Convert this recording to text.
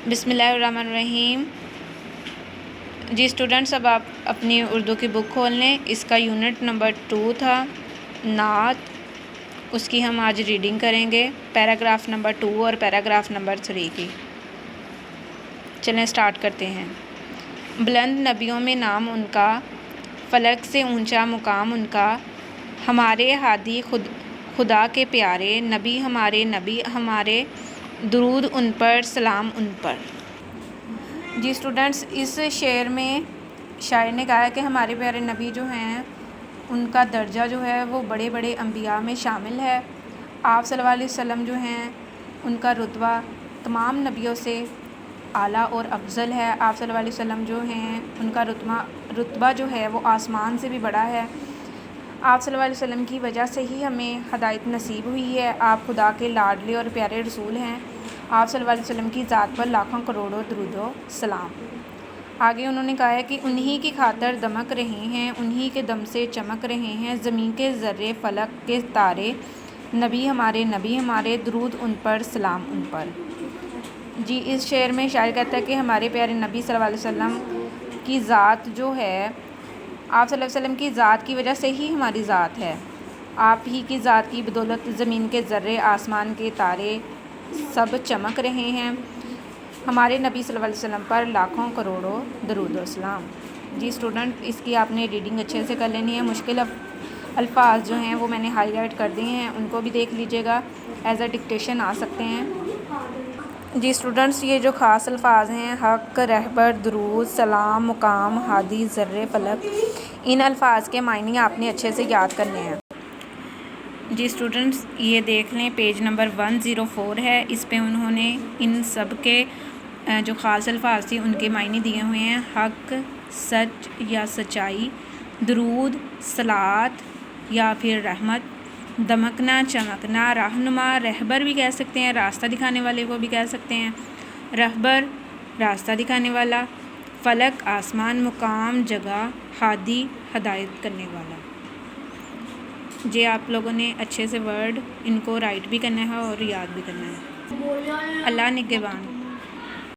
بسم اللہ الرحمن الرحیم۔ جی اسٹوڈنٹس، اب آپ اپنی اردو کی بک کھول لیں۔ اس کا یونٹ نمبر 2 تھا نعت، اس کی ہم آج ریڈنگ کریں گے، پیراگراف نمبر 2 اور پیراگراف نمبر 3 کی۔ چلیں سٹارٹ کرتے ہیں۔ بلند نبیوں میں نام ان کا، فلک سے اونچا مقام ان کا، ہمارے ہادی خدا کے پیارے، نبی ہمارے درود ان پر، سلام ان پر۔ جی اسٹوڈنٹس، اس شعر میں شاعر نے کہا ہے کہ ہمارے پیارے نبی جو ہیں ان کا درجہ جو ہے وہ بڑے بڑے انبیاء میں شامل ہے۔ آپ صلی اللہ علیہ وسلم جو ہیں ان کا رتبہ تمام نبیوں سے اعلیٰ اور افضل ہے۔ آپ صلی اللہ علیہ وسلم جو ہیں ان کا رتبہ جو ہے وہ آسمان سے بھی بڑا ہے۔ آپ صلی اللہ علیہ وسلم کی وجہ سے ہی ہمیں ہدایت نصیب ہوئی ہے۔ آپ خدا کے لاڈلے اور پیارے رسول ہیں۔ آپ صلی اللہ علیہ وسلم کی ذات پر لاکھوں کروڑوں درود و سلام۔ آگے انہوں نے کہا ہے کہ انہی کی خاطر دمک رہے ہیں، انہی کے دم سے چمک رہے ہیں زمین کے ذرے، فلک کے تارے، نبی ہمارے درود ان پر، سلام ان پر۔ جی اس شعر میں شاعر کہتا ہے کہ ہمارے پیارے نبی صلی اللہ علیہ وسلم کی ذات جو ہے، آپ صلی اللہ علیہ وسلم کی ذات کی وجہ سے ہی ہماری ذات ہے۔ آپ ہی کی ذات کی بدولت زمین کے ذرے، آسمان کے تارے سب چمک رہے ہیں۔ ہمارے نبی صلی اللہ علیہ وسلم پر لاکھوں کروڑوں درود و سلام۔ جی اسٹوڈنٹ، اس کی آپ نے ریڈنگ اچھے سے کر لینی ہے۔ مشکل الفاظ جو ہیں وہ میں نے ہائی لائٹ کر دیے ہیں، ان کو بھی دیکھ لیجیے گا، ایز اے ڈکٹیشن آ سکتے ہیں۔ جی اسٹوڈنٹس، یہ جو خاص الفاظ ہیں حق، رہبر، درود، سلام، مقام، ہادی، ذرے، فلک، ان الفاظ کے معنی آپ نے اچھے سے یاد کرنے ہیں۔ جی اسٹوڈنٹس، یہ دیکھ لیں پیج نمبر 104 ہے، اس پہ انہوں نے ان سب کے جو خاص الفاظ تھے ان کے معنی دیے ہوئے ہیں۔ حق، سچ یا سچائی، درود، صلات یا پھر رحمت، دمکنا، چمکنا، رہنما، رہبر بھی کہہ سکتے ہیں، راستہ دکھانے والے کو بھی کہہ سکتے ہیں، رہبر راستہ دکھانے والا، فلک آسمان، مقام جگہ، ہادی ہدایت کرنے والا۔ جی آپ لوگوں نے اچھے سے ورڈ ان کو رائٹ بھی کرنا ہے اور یاد بھی کرنا ہے۔ اللہ نگہبان۔